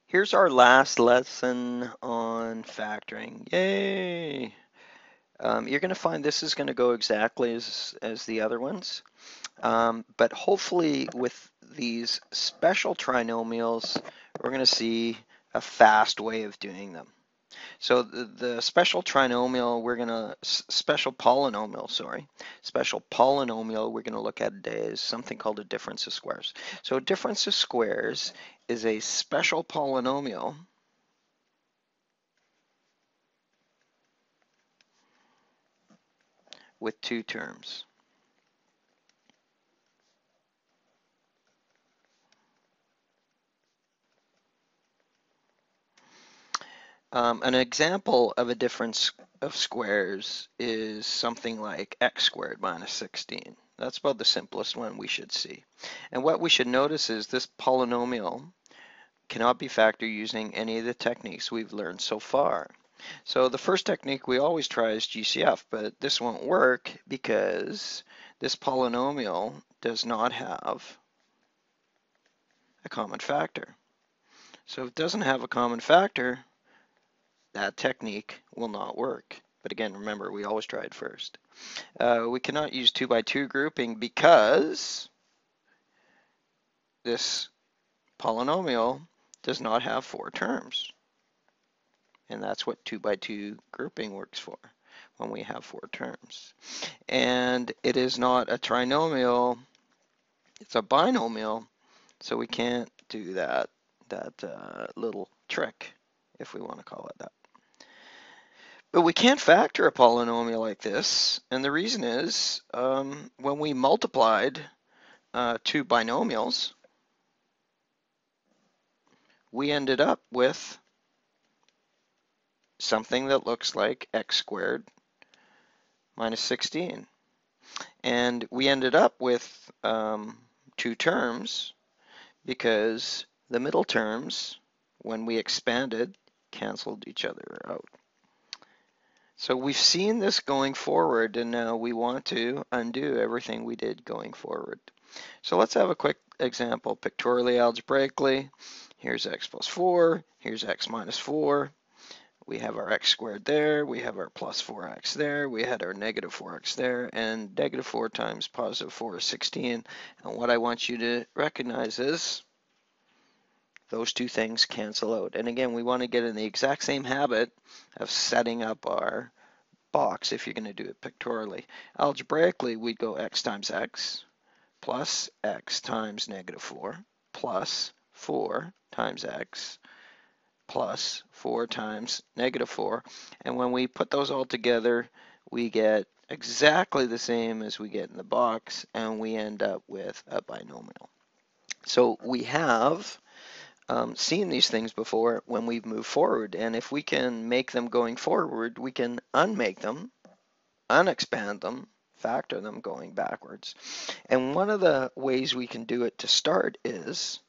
Here's our last lesson on factoring. Yay! You're going to find this is going to go exactly as the other ones, but hopefully with these special trinomials, we're going to see a fast way of doing them. So the special trinomial, special polynomial we're going to look at today is something called a difference of squares. So a difference of squares is a special polynomial with two terms. An example of a difference of squares is something like x squared minus 16. That's about the simplest one we should see. And what we should notice is this polynomial cannot be factored using any of the techniques we've learned so far. So the first technique we always try is GCF, but this won't work because this polynomial does not have a common factor. So if it doesn't have a common factor, that technique will not work. But again, remember, we always try it first. We cannot use 2 by 2 grouping because this polynomial does not have 4 terms. And that's what 2 by 2 grouping works for, when we have 4 terms. And it is not a trinomial, it's a binomial, so we can't do that little trick, if we want to call it that. But we can't factor a polynomial like this, and the reason is when we multiplied two binomials, we ended up with something that looks like x squared minus 16. And we ended up with two terms because the middle terms, when we expanded, canceled each other out. So we've seen this going forward, and now we want to undo everything we did going forward. So let's have a quick example pictorially, algebraically. Here's x plus 4, here's x minus 4. We have our x squared there, we have our plus 4x there, we had our negative 4x there, and negative 4 times positive 4 is 16. And what I want you to recognize is those two things cancel out. And again, we want to get in the exact same habit of setting up our box if you're going to do it pictorially. Algebraically, we'd go x times x plus x times negative 4 plus 4 times x plus 4 times negative 4. And when we put those all together, we get exactly the same as we get in the box, and we end up with a binomial. So we have seen these things before when we've moved forward, and if we can make them going forward, we can unmake them, unexpand them, factor them going backwards. And one of the ways we can do it to start is,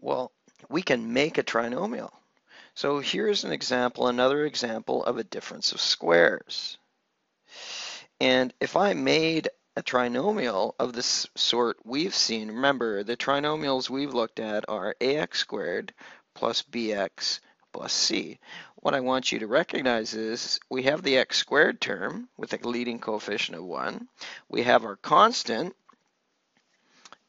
well, we can make a trinomial. So here's an example, another example of a difference of squares. And if I made a trinomial of this sort we've seen, remember the trinomials we've looked at are ax squared plus bx plus c. What I want you to recognize is we have the x squared term with a leading coefficient of 1. We have our constant,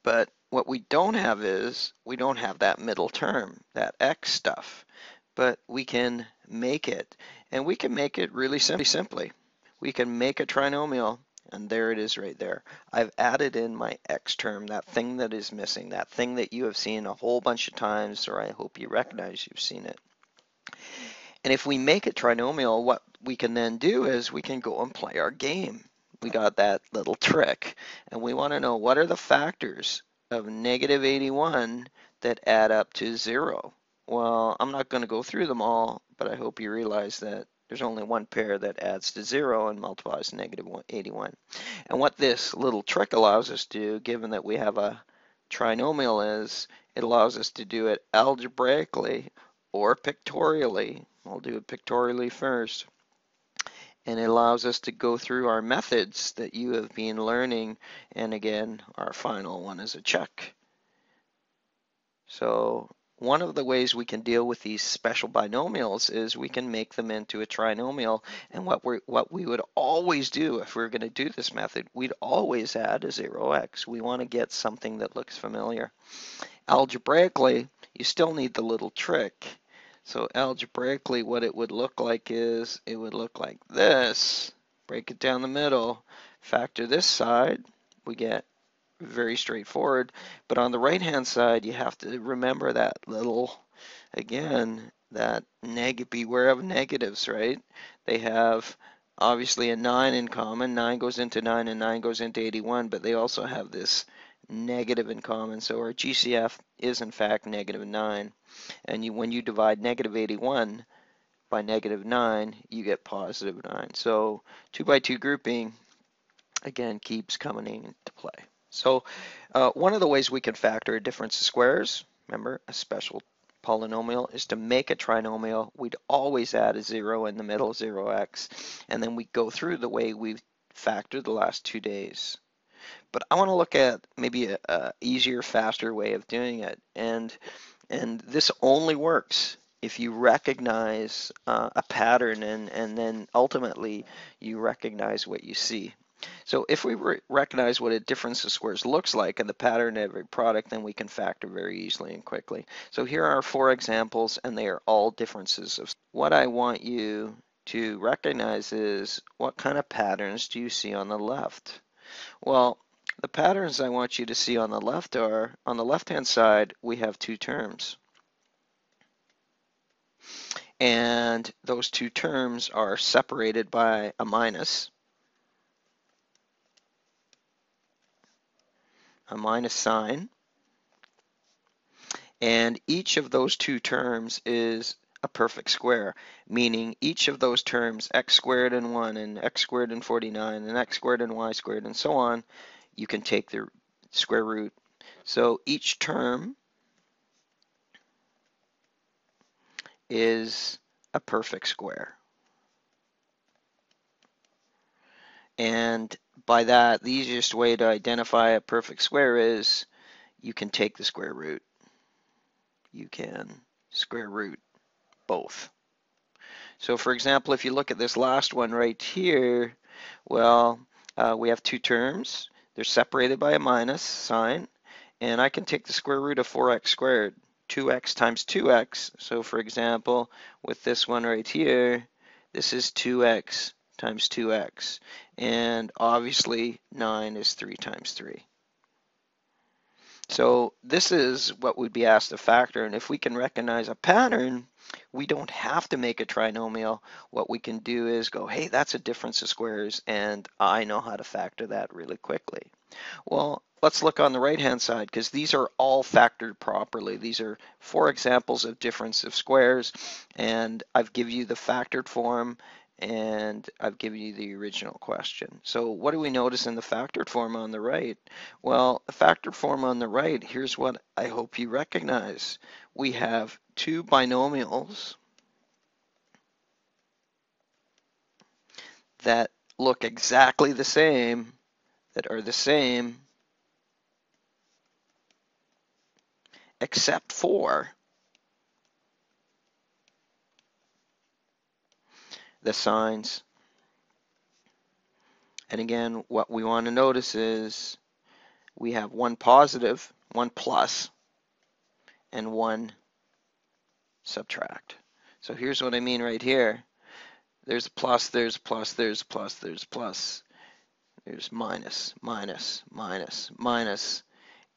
but what we don't have is we don't have that middle term, that x stuff. But we can make it, and we can make it really simply. We can make a trinomial, and there it is right there. I've added in my x term, that thing that is missing, that thing that you have seen a whole bunch of times, or I hope you recognize you've seen it. And if we make a trinomial, what we can then do is we can go and play our game. We got that little trick, and we want to know what are the factors of negative 81 that add up to 0. Well, I'm not going to go through them all, but I hope you realize that there's only one pair that adds to 0 and multiplies negative 81. And what this little trick allows us to do, given that we have a trinomial, is it allows us to do it algebraically or pictorially. I'll do it pictorially first. And it allows us to go through our methods that you have been learning. And again, our final one is a check. So one of the ways we can deal with these special binomials is we can make them into a trinomial. And what we would always do if we were going to do this method, we'd always add a 0x. We want to get something that looks familiar. Algebraically, you still need the little trick. So algebraically, what it would look like is it would look like this. Break it down the middle, factor this side, we get very straightforward. But on the right hand side, you have to remember that little, again, that beware of negatives, right? They have obviously a 9 in common. 9 goes into 9 and 9 goes into 81, but they also have this negative in common. So our GCF is in fact negative 9. And when you divide negative 81 by negative 9, you get positive 9. So 2 by 2 grouping, again, keeps coming into play. So one of the ways we can factor a difference of squares, remember, a special polynomial, is to make a trinomial. We'd always add a 0 in the middle, 0x, and then we go through the way we've factored the last 2 days. But I want to look at maybe a easier, faster way of doing it, and this only works if you recognize a pattern and then ultimately you recognize what you see. So if we recognize what a difference of squares looks like and the pattern of every product, then we can factor very easily and quickly. So here are 4 examples, and they are all differences of. What I want you to recognize is, what kind of patterns do you see on the left? Well, the patterns I want you to see on the left are, on the left-hand side, we have 2 terms. And those 2 terms are separated by a minus sign, and each of those 2 terms is a perfect square, meaning each of those terms, x squared and 1 and x squared and 49 and x squared and y squared and so on, you can take the square root. So each term is a perfect square. And by that, the easiest way to identify a perfect square is you can take the square root. You can square root both. So for example, if you look at this last one right here, well, we have 2 terms. They're separated by a minus sign, and I can take the square root of 4x squared, 2x times 2x. So for example, with this one right here, this is 2x times 2x, and obviously 9 is 3 times 3. So this is what would be asked to factor, and if we can recognize a pattern, we don't have to make a trinomial. What we can do is go, hey, that's a difference of squares, and I know how to factor that really quickly. Well, let's look on the right-hand side, because these are all factored properly. These are 4 examples of difference of squares, and I've given you the factored form, and I've given you the original question. So what do we notice in the factored form on the right? Well, the factored form on the right, here's what I hope you recognize. We have 2 binomials that look exactly the same, that are the same, except for the signs. And again, what we want to notice is we have 1 positive, 1 plus, and 1 subtract. So here's what I mean right here. There's a plus, there's a plus, there's a plus, there's a plus. There's minus, minus, minus, minus.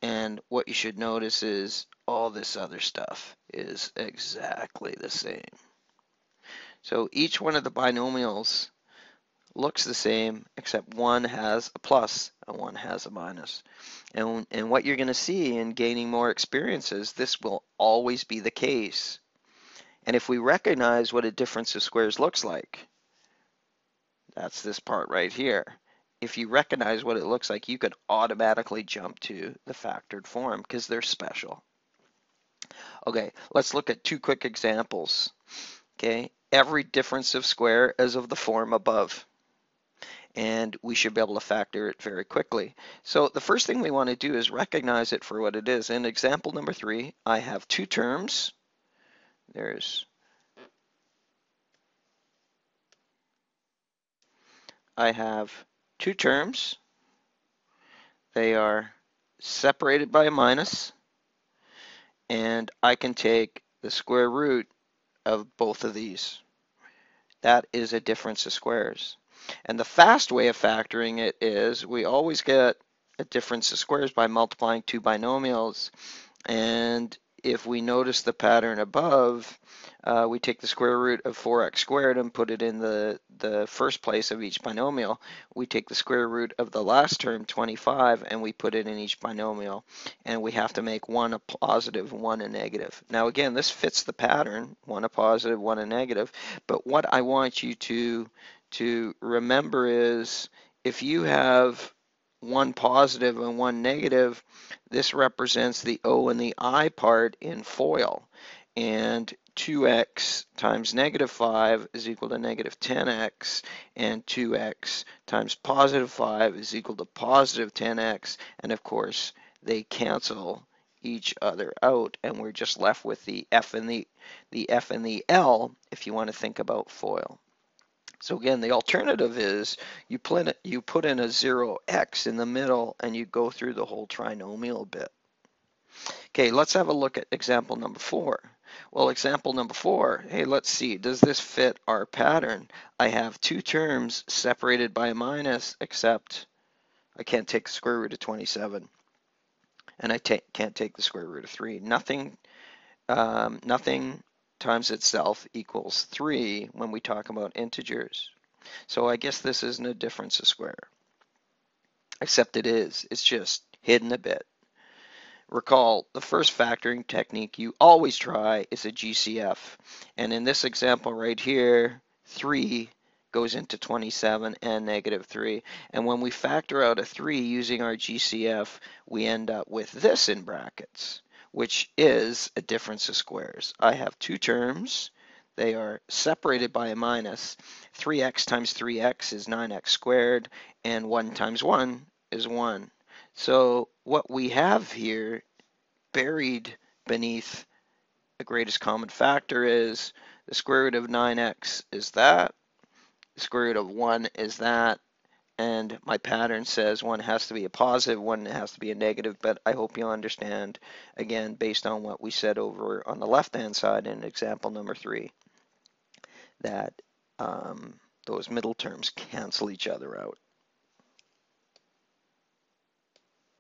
And what you should notice is all this other stuff is exactly the same. So each one of the binomials looks the same, except one has a plus and one has a minus. And what you're going to see in gaining more experiences, this will always be the case. And if we recognize what a difference of squares looks like, that's this part right here. If you recognize what it looks like, you could automatically jump to the factored form because they're special. Okay, let's look at 2 quick examples. Okay, every difference of square is of the form above. and we should be able to factor it very quickly. So the first thing we want to do is recognize it for what it is. In example number 3, I have two terms. I have two terms. They are separated by a minus, and I can take the square root of both of these. That is a difference of squares. And the fast way of factoring it is we always get a difference of squares by multiplying two binomials. And if we notice the pattern above, we take the square root of 4x squared and put it in the first place of each binomial. We take the square root of the last term, 25, and we put it in each binomial. And we have to make one a positive, one a negative. Now again, this fits the pattern, one a positive, one a negative. But what I want you to remember is if you have one positive and one negative, this represents the O and the I part in FOIL. And 2x times negative 5 is equal to negative 10x, and 2x times positive 5 is equal to positive 10x, and of course they cancel each other out, and we're just left with the F and the L if you want to think about FOIL. So again, the alternative is you put in a 0x in the middle and you go through the whole trinomial bit. Okay, let's have a look at example number 4. Well, example number 4, hey, let's see, does this fit our pattern? I have two terms separated by a minus, except I can't take the square root of 27, and I can't take the square root of 3. Nothing times itself equals 3 when we talk about integers. So I guess this isn't a difference of square, except it is. It's just hidden a bit. Recall, the first factoring technique you always try is a GCF. And in this example right here, 3 goes into 27 and negative 3. And when we factor out a 3 using our GCF, we end up with this in brackets, which is a difference of squares. I have two terms. They are separated by a minus. 3x times 3x is 9x squared, and 1 times 1 is 1. So what we have here, buried beneath the greatest common factor, is the square root of 9x is that, the square root of 1 is that, and my pattern says one has to be a positive, one has to be a negative, but I hope you understand, again, based on what we said over on the left-hand side in example number 3, that those middle terms cancel each other out.